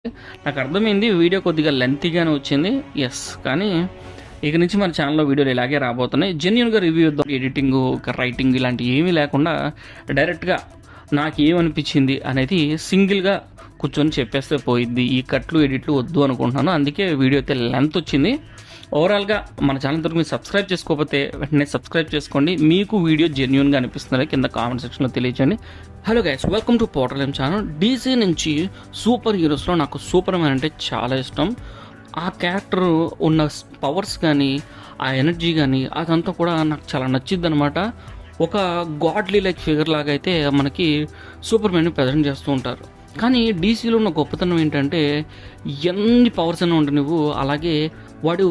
నాకు అర్థమైంది వీడియో కొద్దిగా లెంతీగానే వచ్చింది. యెస్. కానీ ఇక నుంచి మన ఛానల్లో వీడియోలు ఇలాగే రాబోతున్నాయి. జెన్యూన్గా రివ్యూ ఇద్దాం. ఎడిటింగ్, రైటింగ్ ఇలాంటివి ఏమీ లేకుండా డైరెక్ట్గా నాకు ఏమనిపించింది అనేది సింగిల్గా కూర్చొని చెప్పేస్తే పోయిద్ది. ఈ కట్లు ఎడిట్లు వద్దు అనుకుంటున్నాను. అందుకే వీడియో అయితే లెంత్ వచ్చింది. ఓవరాల్గా మన ఛానల్ తరపు మీరు సబ్స్క్రైబ్ చేసుకోకపోతే వెంటనే సబ్స్క్రైబ్ చేసుకోండి. మీకు వీడియో జెన్యూన్గా అనిపిస్తుందా కింద కామెంట్ సెక్షన్లో తెలియజేయండి. Hello guys, welcome to portal channel. DC నుంచి సూపర్ హీరోస్లో నాకు సూపర్ మ్యాన్ అంటే చాలా ఇష్టం. ఆ క్యారెక్టర్ ఉన్న పవర్స్ కానీ ఆ ఎనర్జీ కానీ అదంతా కూడా నాకు చాలా నచ్చింది అనమాట. ఒక గాడ్లీ లైక్ ఫిగర్ లాగా అయితే మనకి సూపర్ మ్యాన్ని ప్రజెంట్ చేస్తూ ఉంటారు. కానీ డీసీలో ఉన్న గొప్పతనం ఏంటంటే ఎన్ని పవర్స్ అయినా ఉంటే నువ్వు అలాగే వాడు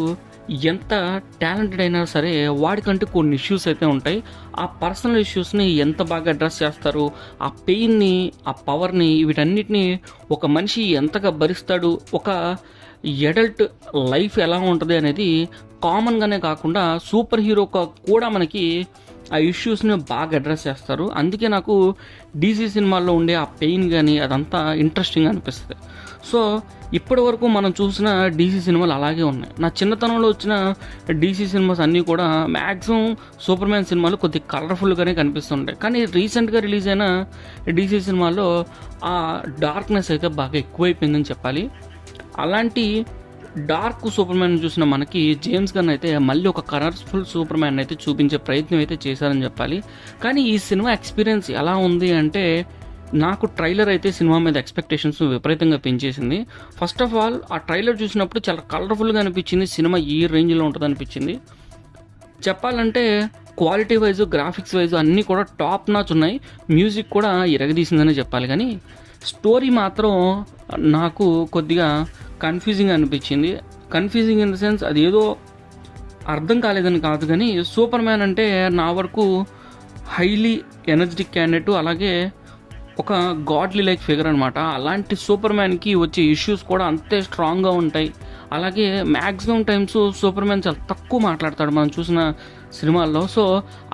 ఎంత టాలెంటెడ్ అయినా సరే వాడికంటే కొన్ని ఇష్యూస్ అయితే ఉంటాయి. ఆ పర్సనల్ ఇష్యూస్ని ఎంత బాగా అడ్రస్ చేస్తారు, ఆ పెయిన్ని, ఆ పవర్ని, వీటన్నిటిని ఒక మనిషి ఎంతగా భరిస్తాడు, ఒక ఎడల్ట్ లైఫ్ ఎలా ఉంటుంది అనేది కామన్గానే కాకుండా సూపర్ హీరో కూడా మనకి ఆ ఇష్యూస్ని బాగా అడ్రస్ చేస్తారు. అందుకే నాకు డీసీ సినిమాల్లో ఉండే ఆ పెయిన్ కానీ అదంతా ఇంట్రెస్టింగ్ అనిపిస్తుంది. సో ఇప్పటి వరకు మనం చూసిన డీసీ సినిమాలు అలాగే ఉన్నాయి. నా చిన్నతనంలో వచ్చిన డీసీ సినిమాస్ అన్నీ కూడా మ్యాక్సిమం సూపర్ మ్యాన్ సినిమాలు కొద్దిగా కలర్ఫుల్గానే కనిపిస్తుంటాయి. కానీ రీసెంట్గా రిలీజ్ అయిన డీసీ సినిమాల్లో ఆ డార్క్నెస్ అయితే బాగా ఎక్కువైపోయిందని చెప్పాలి. అలాంటి డార్క్ సూపర్ మ్యాన్ చూసిన మనకి జేమ్స్ గన్ అయితే మళ్ళీ ఒక కలర్ఫుల్ సూపర్ మ్యాన్ అయితే చూపించే ప్రయత్నం అయితే చేశారని చెప్పాలి. కానీ ఈ సినిమా ఎక్స్పీరియన్స్ ఎలా ఉంది అంటే నాకు ట్రైలర్ అయితే సినిమా మీద ఎక్స్పెక్టేషన్స్ విపరీతంగా పెంచేసింది. ఫస్ట్ ఆఫ్ ఆల్ ఆ ట్రైలర్ చూసినప్పుడు చాలా కలర్ఫుల్గా అనిపించింది. సినిమా ఈ రేంజ్లో ఉంటుంది అనిపించింది. చెప్పాలంటే క్వాలిటీ వైజ్, గ్రాఫిక్స్ వైజ్ అన్నీ కూడా టాప్ నాచ్ ఉన్నాయి. మ్యూజిక్ కూడా ఇరగదీసిందనే చెప్పాలి. కానీ స్టోరీ మాత్రం నాకు కొద్దిగా కన్ఫ్యూజింగ్ అనిపించింది. కన్ఫ్యూజింగ్ ఇన్ ద సెన్స్ అది ఏదో అర్థం కాలేదని కాదు, కానీ సూపర్ మ్యాన్ అంటే నా వరకు హైలీ ఎనర్జెటిక్ క్యాండిడేట్, అలాగే ఒక గాడ్లీ లైక్ ఫిగర్ అనమాట. అలాంటి సూపర్ మ్యాన్కి వచ్చే ఇష్యూస్ కూడా అంతే స్ట్రాంగ్గా ఉంటాయి. అలాగే మ్యాక్సిమం టైమ్స్ సూపర్ మ్యాన్ చాలా తక్కువ మాట్లాడతాడు మనం చూసిన సినిమాల్లో. సో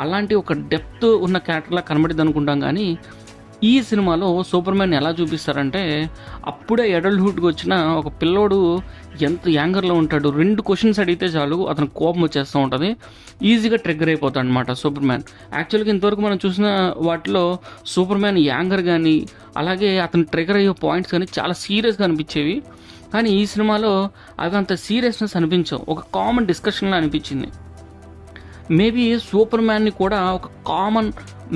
అలాంటి ఒక డెప్త్ ఉన్న క్యారెక్టర్లా కనబడిద్ది అనుకుంటాం. కానీ ఈ సినిమాలో సూపర్ మ్యాన్ ఎలా చూపిస్తారంటే అప్పుడే అడల్ట్హుడ్కి వచ్చిన ఒక పిల్లోడు ఎంత యాంగర్లో ఉంటాడు. 2 క్వశ్చన్స్ అడిగితే చాలు అతను కోపం వచ్చేస్తూ ఉంటుంది. ఈజీగా ట్రిగ్గర్ అయిపోతాడు అనమాట సూపర్ మ్యాన్. యాక్చువల్గా ఇంతవరకు మనం చూసిన వాటిలో సూపర్ మ్యాన్ యాంగర్ కానీ అలాగే అతను ట్రిగ్గర్ అయ్యే పాయింట్స్ కానీ చాలా సీరియస్గా అనిపించేవి. కానీ ఈ సినిమాలో అవి అంత సీరియస్నెస్ అనిపించవు. ఒక కామన్ డిస్కషన్లా అనిపించింది. మేబీ సూపర్ మ్యాన్ని కూడా ఒక కామన్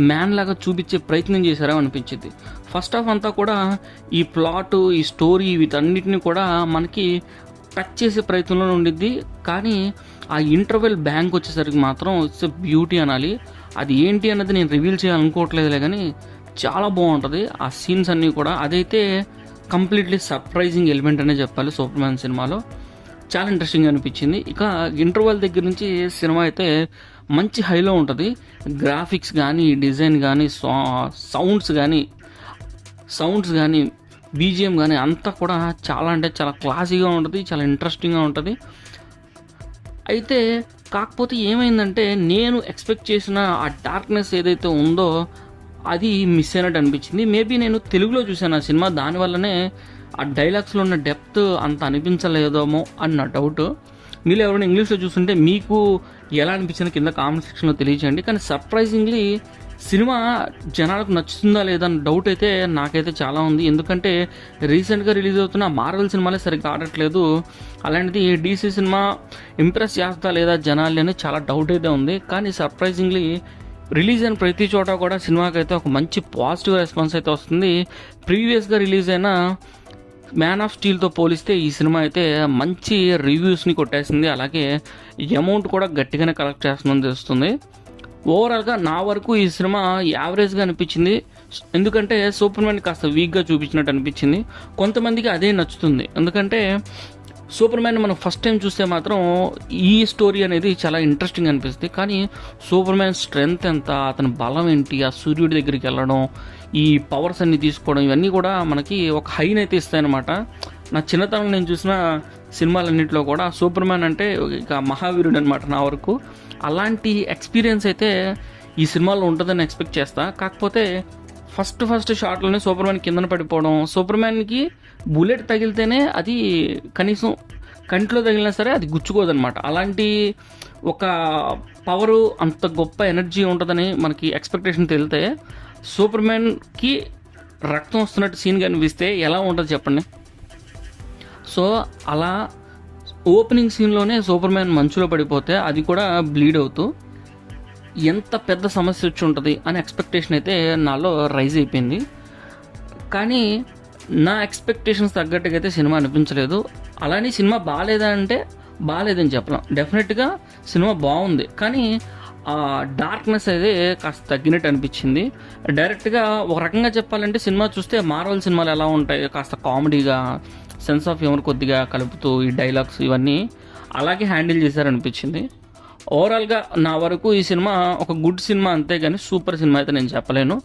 మ్యాన్ లాగా చూపించే ప్రయత్నం చేశారో అనిపించింది. ఫస్ట్ హాఫ్ అంతా కూడా ఈ ప్లాట్, ఈ స్టోరీ వీటన్నిటిని కూడా మనకి టచ్ చేసే ప్రయత్నంలో ఉండిద్ది. కానీ ఆ ఇంటర్వెల్ బ్యాంక్ వచ్చేసరికి మాత్రం ఇట్స్ ఎ బ్యూటీ అనాలి. అది ఏంటి అన్నది నేను రివీల్ చేయాలనుకోవట్లేదులే, కానీ చాలా బాగుంటుంది ఆ సీన్స్ అన్నీ కూడా. అదైతే కంప్లీట్లీ సర్ప్రైజింగ్ ఎలిమెంట్ అనే చెప్పాలి సూపర్ మ్యాన్ సినిమాలో. చాలా ఇంట్రెస్టింగ్ అనిపించింది. ఇక ఇంటర్వెల్ దగ్గర నుంచి సినిమా అయితే మంచి హైలో ఉంటుంది. గ్రాఫిక్స్ కానీ, డిజైన్ కానీ, సౌండ్స్ కానీ, బీజిఎం కానీ అంతా కూడా చాలా అంటే చాలా క్లాసీగా ఉంటుంది, చాలా ఇంట్రెస్టింగ్గా ఉంటుంది. అయితే కాకపోతే ఏమైందంటే నేను ఎక్స్పెక్ట్ చేసిన ఆ డార్క్నెస్ ఏదైతే ఉందో అది మిస్ అయినట్టు అనిపించింది. మేబీ నేను తెలుగులో చూశాను ఆ సినిమా, దానివల్లనే ఆ డైలాగ్స్లో ఉన్న డెప్త్ అంత అనిపించలేదేమో అని నా డౌట్. మీరు ఎవరైనా ఇంగ్లీష్లో చూస్తుంటే మీకు ఎలా అనిపించిందో కింద కామెంట్ సెక్షన్లో తెలియజేయండి. కానీ సర్ప్రైజింగ్లీ సినిమా జనాలకు నచ్చుతుందా లేదా అన్న డౌట్ అయితే నాకైతే చాలా ఉంది. ఎందుకంటే రీసెంట్గా రిలీజ్ అవుతున్న మార్వెల్ సినిమాలే సరిగ్గా ఆడట్లేదు. అలాంటిది డీసీ సినిమా ఇంప్రెస్ చేస్తా లేదా జనాలు అని చాలా డౌట్ అయితే ఉంది. కానీ సర్ప్రైజింగ్లీ రిలీజ్ అయిన ప్రతి చోట కూడా సినిమాకి అయితే ఒక మంచి పాజిటివ్ రెస్పాన్స్ అయితే వస్తుంది. ప్రీవియస్గా రిలీజ్ అయిన మ్యాన్ ఆఫ్ స్టీల్తో పోలిస్తే ఈ సినిమా అయితే మంచి రివ్యూస్ని కొట్టేసింది. అలాగే అమౌంట్ కూడా గట్టిగానే కలెక్ట్ చేస్తుందని తెలుస్తుంది. ఓవరాల్గా నా వరకు ఈ సినిమా యావరేజ్గా అనిపించింది. ఎందుకంటే సూపర్ మ్యాన్ కాస్త వీక్గా చూపించినట్టు అనిపించింది. కొంతమందికి అదే నచ్చుతుంది. ఎందుకంటే సూపర్ మ్యాన్ మనం ఫస్ట్ టైం చూస్తే మాత్రం ఈ స్టోరీ అనేది చాలా ఇంట్రెస్టింగ్ అనిపిస్తుంది. కానీ సూపర్ మ్యాన్ స్ట్రెంగ్త్ ఎంత, అతని బలం ఏంటి, ఆ సూర్యుడి దగ్గరికి వెళ్ళడం, ఈ పవర్స్ అన్ని తీసుకోవడం, ఇవన్నీ కూడా మనకి ఒక హైన్ అయితే ఇస్తాయన్నమాట. నా చిన్నతనంలో నేను చూసిన సినిమాలన్నింటిలో కూడా సూపర్ మ్యాన్ అంటే ఇక మహావీరుడు అనమాట నా వరకు. అలాంటి ఎక్స్పీరియన్స్ అయితే ఈ సినిమాలో ఉంటుందని ఎక్స్పెక్ట్ చేస్తా. కాకపోతే ఫస్ట్ షాట్లోనే సూపర్ మ్యాన్ కిందన పడిపోవడం, సూపర్ మ్యాన్కి బుల్లెట్ తగిలితేనే అది కనీసం కంట్లో తగిలినా సరే అది గుచ్చుకోదనమాట. అలాంటి ఒక పవరు, అంత గొప్ప ఎనర్జీ ఉంటుందని మనకి ఎక్స్పెక్టేషన్ తెలితే సూపర్ మ్యాన్కి రక్తం వస్తున్నట్టు సీన్ కనిపిస్తే ఎలా ఉంటుంది చెప్పండి. సో అలా ఓపెనింగ్ సీన్లోనే సూపర్ మ్యాన్ మంచులో పడిపోతే అది కూడా బ్లీడ్ అవుతూ ఎంత పెద్ద సమస్య వచ్చి ఉంటుంది అని ఎక్స్పెక్టేషన్ అయితే నాలో రైజ్ అయిపోయింది. కానీ నా ఎక్స్పెక్టేషన్స్ తగ్గట్టుగా అయితే సినిమా అనిపించలేదు. అలానే సినిమా బాగాలేదా అంటే బాగాలేదని చెప్పలేం. డెఫినెట్గా సినిమా బాగుంది, కానీ ఆ డార్క్నెస్ అయితే కాస్త తగ్గినట్టు అనిపించింది. డైరెక్ట్గా ఒక రకంగా చెప్పాలంటే సినిమా చూస్తే మార్వెల్ సినిమాలు ఎలా ఉంటాయి, కాస్త కామెడీగా, సెన్స్ ఆఫ్ హ్యూమర్ కొద్దిగా కలుపుతూ ఈ డైలాగ్స్ ఇవన్నీ అలాగే హ్యాండిల్ చేశారనిపించింది. ఓవరాల్గా నా వరకు ఈ సినిమా ఒక గుడ్ సినిమా అంతే, కానీ సూపర్ సినిమా అయితే నేను చెప్పలేను.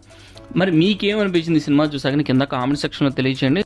మరి మీకేమనిపించింది ఈ సినిమా చూసాక కింద కామెంట్ సెక్షన్లో తెలియచేయండి.